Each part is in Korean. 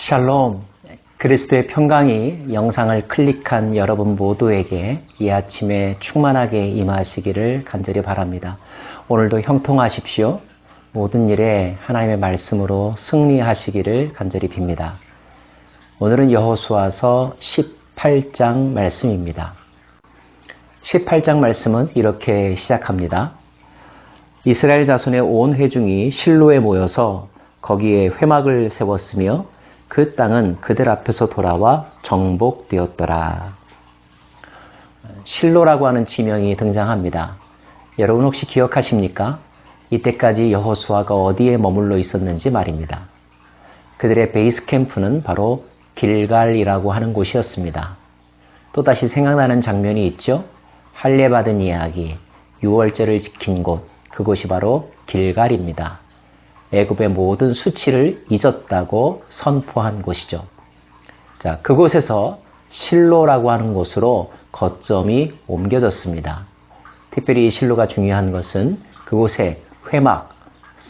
샬롬, 그리스도의 평강이 영상을 클릭한 여러분 모두에게 이 아침에 충만하게 임하시기를 간절히 바랍니다. 오늘도 형통하십시오. 모든 일에 하나님의 말씀으로 승리하시기를 간절히 빕니다. 오늘은 여호수아서 18장 말씀입니다. 18장 말씀은 이렇게 시작합니다. 이스라엘 자손의 온 회중이 실로에 모여서 거기에 회막을 세웠으며 그 땅은 그들 앞에서 돌아와 정복되었더라. 실로라고 하는 지명이 등장합니다. 여러분 혹시 기억하십니까? 이때까지 여호수아가 어디에 머물러 있었는지 말입니다. 그들의 베이스 캠프는 바로 길갈이라고 하는 곳이었습니다. 또다시 생각나는 장면이 있죠? 할례받은 이야기, 유월절을 지킨 곳, 그곳이 바로 길갈입니다. 애굽의 모든 수치를 잊었다고 선포한 곳이죠. 자, 그곳에서 실로라고 하는 곳으로 거점이 옮겨졌습니다. 특별히 이 실로가 중요한 것은 그곳에 회막,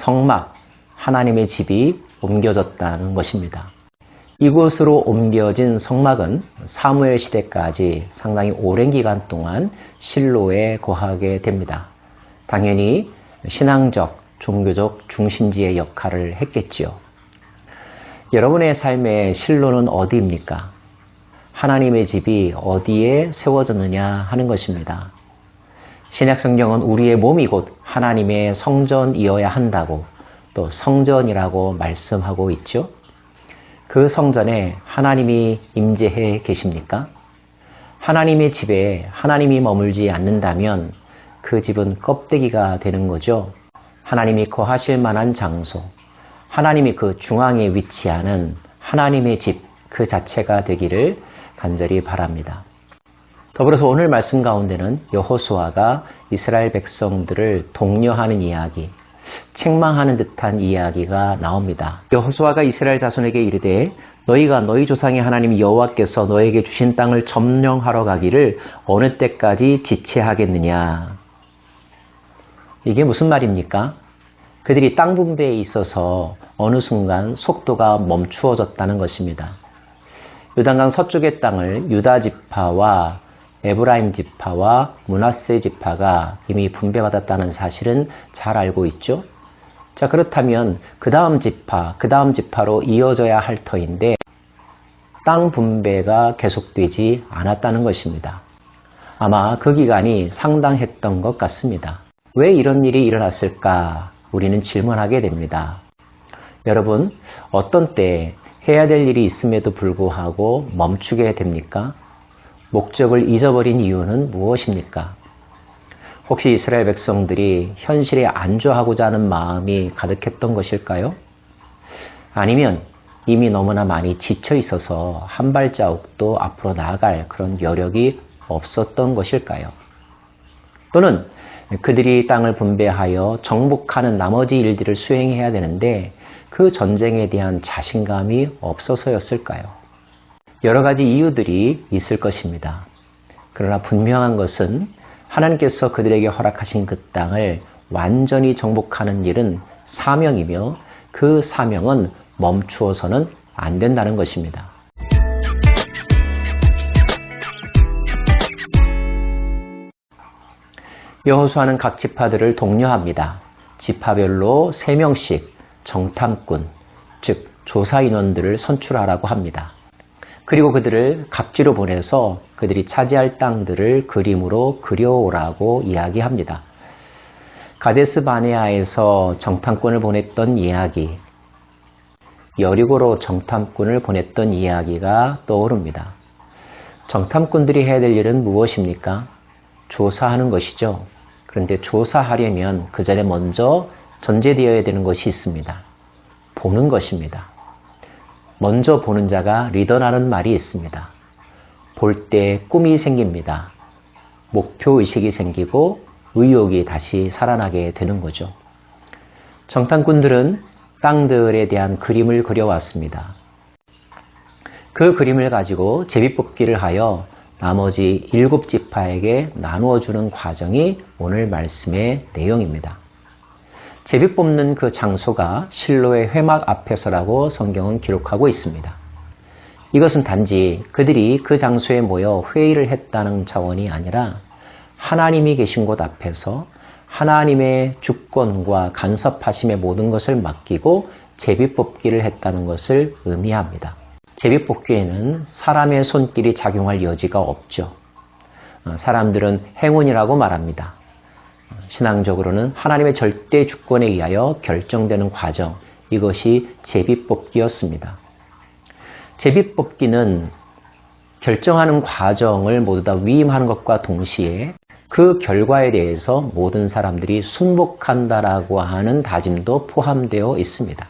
성막, 하나님의 집이 옮겨졌다는 것입니다. 이곳으로 옮겨진 성막은 사무엘 시대까지 상당히 오랜 기간 동안 실로에 거하게 됩니다. 당연히 신앙적, 종교적 중심지의 역할을 했겠지요. 여러분의 삶의 실로는 어디입니까? 하나님의 집이 어디에 세워졌느냐 하는 것입니다. 신약성경은 우리의 몸이 곧 하나님의 성전이어야 한다고 또 성전이라고 말씀하고 있죠. 그 성전에 하나님이 임재해 계십니까? 하나님의 집에 하나님이 머물지 않는다면 그 집은 껍데기가 되는 거죠. 하나님이 거하실 만한 장소, 하나님이 그 중앙에 위치하는 하나님의 집 그 자체가 되기를 간절히 바랍니다. 더불어서 오늘 말씀 가운데는 여호수아가 이스라엘 백성들을 독려하는 이야기, 책망하는 듯한 이야기가 나옵니다. 여호수아가 이스라엘 자손에게 이르되 너희가 너희 조상의 하나님 여호와께서 너에게 주신 땅을 점령하러 가기를 어느 때까지 지체하겠느냐. 이게 무슨 말입니까? 그들이 땅 분배에 있어서 어느 순간 속도가 멈추어졌다는 것입니다. 요단강 서쪽의 땅을 유다 지파와 에브라임 지파와 므낫세 지파가 이미 분배받았다는 사실은 잘 알고 있죠. 자, 그렇다면 그 다음 지파로 이어져야 할 터인데 땅 분배가 계속되지 않았다는 것입니다. 아마 그 기간이 상당했던 것 같습니다. 왜 이런 일이 일어났을까? 우리는 질문하게 됩니다. 여러분, 어떤 때 해야 될 일이 있음에도 불구하고 멈추게 됩니까? 목적을 잊어버린 이유는 무엇입니까? 혹시 이스라엘 백성들이 현실에 안주하고자 하는 마음이 가득했던 것일까요? 아니면 이미 너무나 많이 지쳐 있어서 한 발자국도 앞으로 나아갈 그런 여력이 없었던 것일까요? 또는 그들이 땅을 분배하여 정복하는 나머지 일들을 수행해야 되는데 그 전쟁에 대한 자신감이 없어서였을까요? 여러 가지 이유들이 있을 것입니다. 그러나 분명한 것은 하나님께서 그들에게 허락하신 그 땅을 완전히 정복하는 일은 사명이며 그 사명은 멈추어서는 안 된다는 것입니다. 여호수아는 각 지파들을 독려합니다. 지파별로 3명씩 정탐꾼, 즉 조사 인원들을 선출하라고 합니다. 그리고 그들을 각지로 보내서 그들이 차지할 땅들을 그림으로 그려오라고 이야기합니다. 가데스 바네아에서 정탐꾼을 보냈던 이야기, 여리고로 정탐꾼을 보냈던 이야기가 떠오릅니다. 정탐꾼들이 해야 될 일은 무엇입니까? 조사하는 것이죠. 그런데 조사하려면 그 전에 먼저 전제되어야 되는 것이 있습니다. 보는 것입니다. 먼저 보는 자가 리더라는 말이 있습니다. 볼 때 꿈이 생깁니다. 목표의식이 생기고 의욕이 다시 살아나게 되는 거죠. 정탐꾼들은 땅들에 대한 그림을 그려왔습니다. 그 그림을 가지고 제비뽑기를 하여 나머지 7지파에게 나누어 주는 과정이 오늘 말씀의 내용입니다. 제비 뽑는 그 장소가 실로의 회막 앞에서라고 성경은 기록하고 있습니다. 이것은 단지 그들이 그 장소에 모여 회의를 했다는 차원이 아니라 하나님이 계신 곳 앞에서 하나님의 주권과 간섭하심의 모든 것을 맡기고 제비뽑기를 했다는 것을 의미합니다. 제비뽑기에는 사람의 손길이 작용할 여지가 없죠. 사람들은 행운이라고 말합니다. 신앙적으로는 하나님의 절대 주권에 의하여 결정되는 과정, 이것이 제비뽑기였습니다. 제비뽑기는 결정하는 과정을 모두 다 위임하는 것과 동시에 그 결과에 대해서 모든 사람들이 순복한다라고 하는 다짐도 포함되어 있습니다.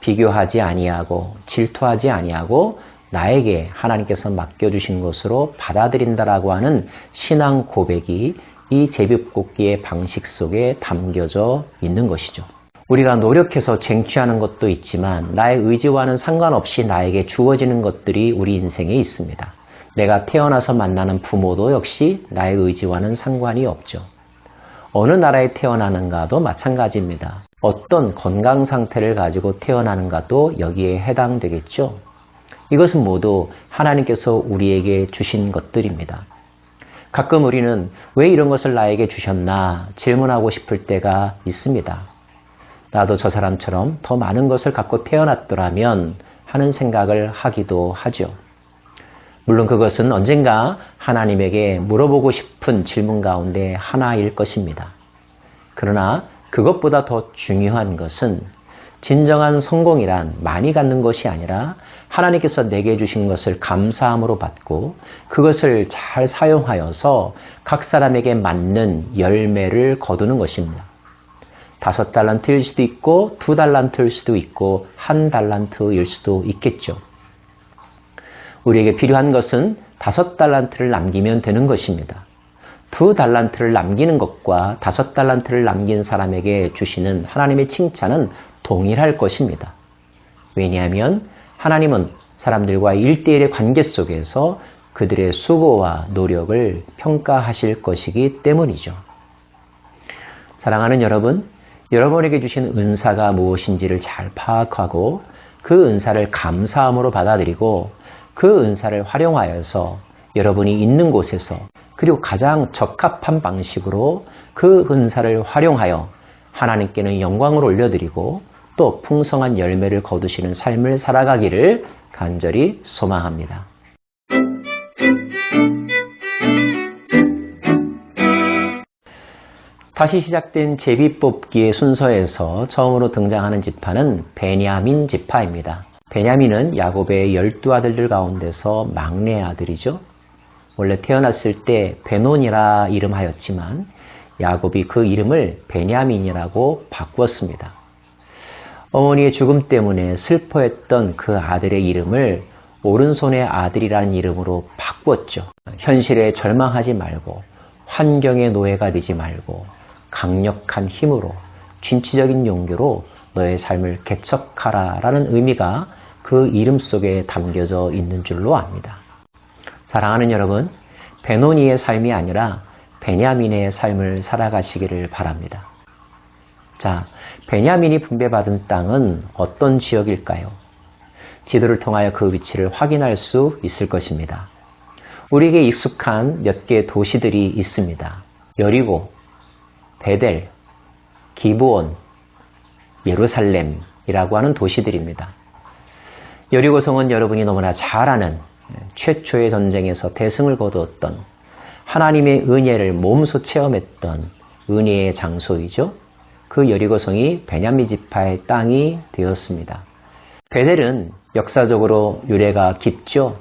비교하지 아니하고 질투하지 아니하고 나에게 하나님께서 맡겨주신 것으로 받아들인다라고 하는 신앙 고백이 이 제비뽑기의 방식 속에 담겨져 있는 것이죠. 우리가 노력해서 쟁취하는 것도 있지만 나의 의지와는 상관없이 나에게 주어지는 것들이 우리 인생에 있습니다. 내가 태어나서 만나는 부모도 역시 나의 의지와는 상관이 없죠. 어느 나라에 태어나는가도 마찬가지입니다. 어떤 건강 상태를 가지고 태어나는가도 여기에 해당되겠죠. 이것은 모두 하나님께서 우리에게 주신 것들입니다. 가끔 우리는 왜 이런 것을 나에게 주셨나 질문하고 싶을 때가 있습니다. 나도 저 사람처럼 더 많은 것을 갖고 태어났더라면 하는 생각을 하기도 하죠. 물론 그것은 언젠가 하나님에게 물어보고 싶은 질문 가운데 하나일 것입니다. 그러나 그것보다 더 중요한 것은 진정한 성공이란 많이 갖는 것이 아니라 하나님께서 내게 주신 것을 감사함으로 받고 그것을 잘 사용하여서 각 사람에게 맞는 열매를 거두는 것입니다. 5달란트일 수도 있고 2달란트일 수도 있고 1달란트일 수도 있겠죠. 우리에게 필요한 것은 5달란트를 남기면 되는 것입니다. 2달란트를 남기는 것과 5달란트를 남긴 사람에게 주시는 하나님의 칭찬은 동일할 것입니다. 왜냐하면 하나님은 사람들과 1대1의 관계 속에서 그들의 수고와 노력을 평가하실 것이기 때문이죠. 사랑하는 여러분, 여러분에게 주신 은사가 무엇인지를 잘 파악하고 그 은사를 감사함으로 받아들이고 그 은사를 활용하여서 여러분이 있는 곳에서 그리고 가장 적합한 방식으로 그 은사를 활용하여 하나님께는 영광을 올려드리고 또 풍성한 열매를 거두시는 삶을 살아가기를 간절히 소망합니다. 다시 시작된 제비뽑기의 순서에서 처음으로 등장하는 지파는 베냐민 지파입니다. 베냐민은 야곱의 12아들들 가운데서 막내 아들이죠. 원래 태어났을 때 베논이라 이름하였지만 야곱이 그 이름을 베냐민이라고 바꾸었습니다. 어머니의 죽음 때문에 슬퍼했던 그 아들의 이름을 오른손의 아들이라는 이름으로 바꾸었죠. 현실에 절망하지 말고 환경의 노예가 되지 말고 강력한 힘으로 진취적인 용기로 너의 삶을 개척하라 라는 의미가 그 이름 속에 담겨져 있는 줄로 압니다. 사랑하는 여러분, 베노니의 삶이 아니라 베냐민의 삶을 살아가시기를 바랍니다. 자, 베냐민이 분배받은 땅은 어떤 지역일까요? 지도를 통하여 그 위치를 확인할 수 있을 것입니다. 우리에게 익숙한 몇 개의 도시들이 있습니다. 여리고, 베델, 기브온, 예루살렘이라고 하는 도시들입니다. 여리고성은 여러분이 너무나 잘 아는 최초의 전쟁에서 대승을 거두었던 하나님의 은혜를 몸소 체험했던 은혜의 장소이죠. 그 여리고성이 베냐민 지파의 땅이 되었습니다. 베델은 역사적으로 유래가 깊죠.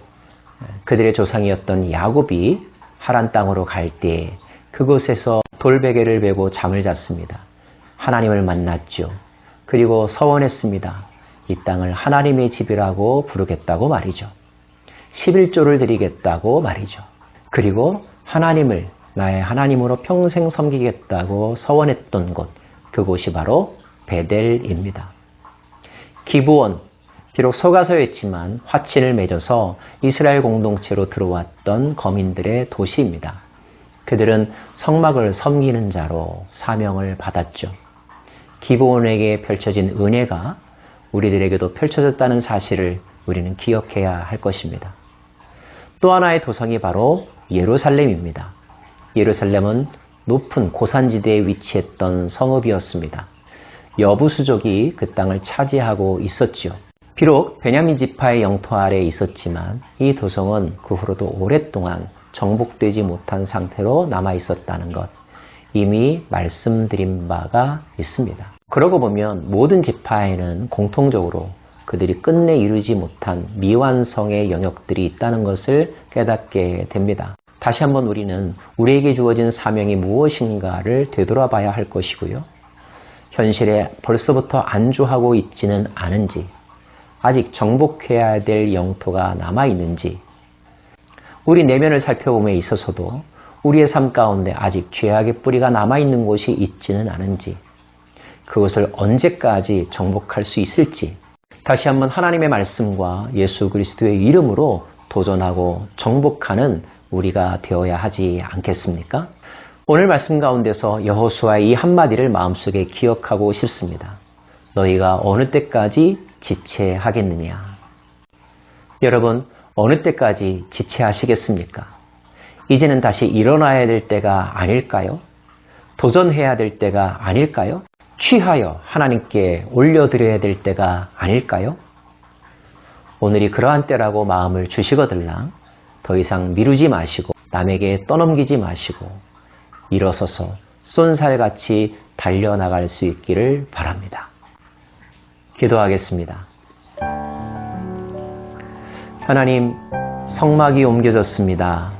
그들의 조상이었던 야곱이 하란 땅으로 갈 때 그곳에서 돌베개를 베고 잠을 잤습니다. 하나님을 만났죠. 그리고 서원했습니다. 이 땅을 하나님의 집이라고 부르겠다고 말이죠. 11조를 드리겠다고 말이죠. 그리고 하나님을 나의 하나님으로 평생 섬기겠다고 서원했던 곳, 그곳이 바로 베델입니다. 기브온, 비록 속아서였지만 화친을 맺어서 이스라엘 공동체로 들어왔던 거민들의 도시입니다. 그들은 성막을 섬기는 자로 사명을 받았죠. 기브온에게 펼쳐진 은혜가 우리들에게도 펼쳐졌다는 사실을 우리는 기억해야 할 것입니다. 또 하나의 도성이 바로 예루살렘입니다. 예루살렘은 높은 고산지대에 위치했던 성읍이었습니다. 여부수족이 그 땅을 차지하고 있었지요. 비록 베냐민 지파의 영토 아래에 있었지만 이 도성은 그 후로도 오랫동안 정복되지 못한 상태로 남아 있었다는 것, 이미 말씀드린 바가 있습니다. 그러고 보면 모든 지파에는 공통적으로 그들이 끝내 이루지 못한 미완성의 영역들이 있다는 것을 깨닫게 됩니다. 다시 한번 우리는 우리에게 주어진 사명이 무엇인가를 되돌아봐야 할 것이고요. 현실에 벌써부터 안주하고 있지는 않은지, 아직 정복해야 될 영토가 남아있는지, 우리 내면을 살펴봄에 있어서도 우리의 삶 가운데 아직 죄악의 뿌리가 남아있는 곳이 있지는 않은지, 그것을 언제까지 정복할 수 있을지, 다시 한번 하나님의 말씀과 예수 그리스도의 이름으로 도전하고 정복하는 우리가 되어야 하지 않겠습니까? 오늘 말씀 가운데서 여호수아의 이 한마디를 마음속에 기억하고 싶습니다. 너희가 어느 때까지 지체하겠느냐? 여러분, 어느 때까지 지체하시겠습니까? 이제는 다시 일어나야 될 때가 아닐까요? 도전해야 될 때가 아닐까요? 취하여 하나님께 올려드려야 될 때가 아닐까요? 오늘이 그러한 때라고 마음을 주시거들랑 더 이상 미루지 마시고 남에게 떠넘기지 마시고 일어서서 쏜살같이 달려나갈 수 있기를 바랍니다. 기도하겠습니다. 하나님, 성막이 옮겨졌습니다.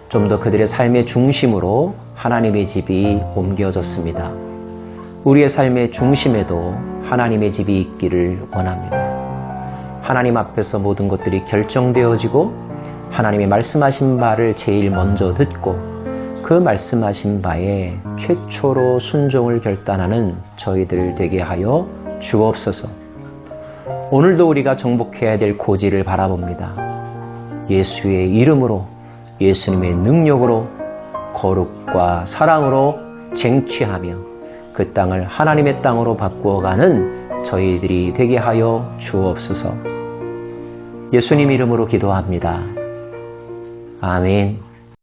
좀 더 그들의 삶의 중심으로 하나님의 집이 옮겨졌습니다. 우리의 삶의 중심에도 하나님의 집이 있기를 원합니다. 하나님 앞에서 모든 것들이 결정되어지고 하나님의 말씀하신 바를 제일 먼저 듣고 그 말씀하신 바에 최초로 순종을 결단하는 저희들 되게 하여 주옵소서. 오늘도 우리가 정복해야 될 고지를 바라봅니다. 예수의 이름으로, 예수님의 능력으로, 거룩과 사랑으로 쟁취하며 그 땅을 하나님의 땅으로 바꾸어가는 저희들이 되게 하여 주옵소서. 예수님 이름으로 기도합니다. 아멘.